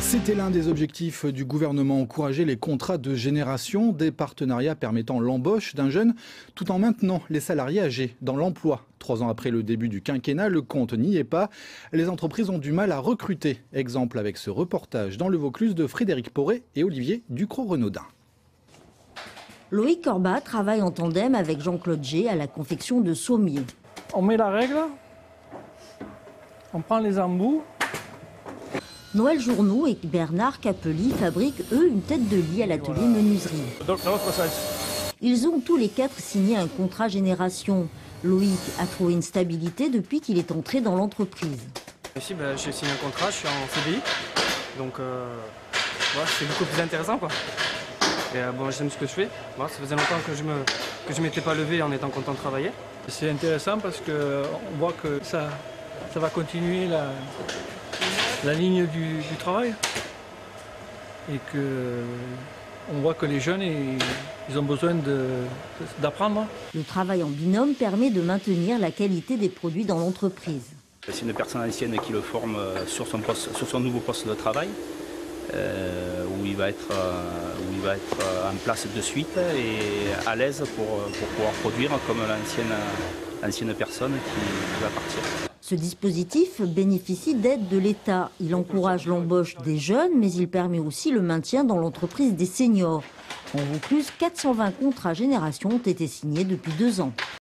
C'était l'un des objectifs du gouvernement, encourager les contrats de génération, des partenariats permettant l'embauche d'un jeune tout en maintenant les salariés âgés dans l'emploi. 3 ans après le début du quinquennat, le compte n'y est pas. Les entreprises ont du mal à recruter. Exemple avec ce reportage dans le Vaucluse de Frédéric Poré et Olivier Ducrot-Renaudin. Loïc Corbat travaille en tandem avec Jean-Claude G à la confection de sommiers. On met la règle, on prend les embouts. Noël Journoux et Bernard Capelli fabriquent, eux, une tête de lit à l'atelier menuiserie. Ils ont tous les 4 signé un contrat génération. Loïc a trouvé une stabilité depuis qu'il est entré dans l'entreprise. Ici, j'ai signé un contrat, je suis en CDI, donc c'est beaucoup plus intéressant, quoi. Et j'aime ce que je fais. Ça faisait longtemps que je m'étais pas levé en étant content de travailler. C'est intéressant parce qu'on voit que ça va continuer la ligne du travail et qu'on voit que les jeunes ils ont besoin d'apprendre. Le travail en binôme permet de maintenir la qualité des produits dans l'entreprise. C'est une personne ancienne qui le forme sur son nouveau poste de travail, où il va être en place de suite et à l'aise pour pouvoir produire comme l'ancienne personne qui va partir. Ce dispositif bénéficie d'aides de l'État. Il encourage l'embauche des jeunes, mais il permet aussi le maintien dans l'entreprise des seniors. En Vaucluse, 420 contrats génération ont été signés depuis 2 ans.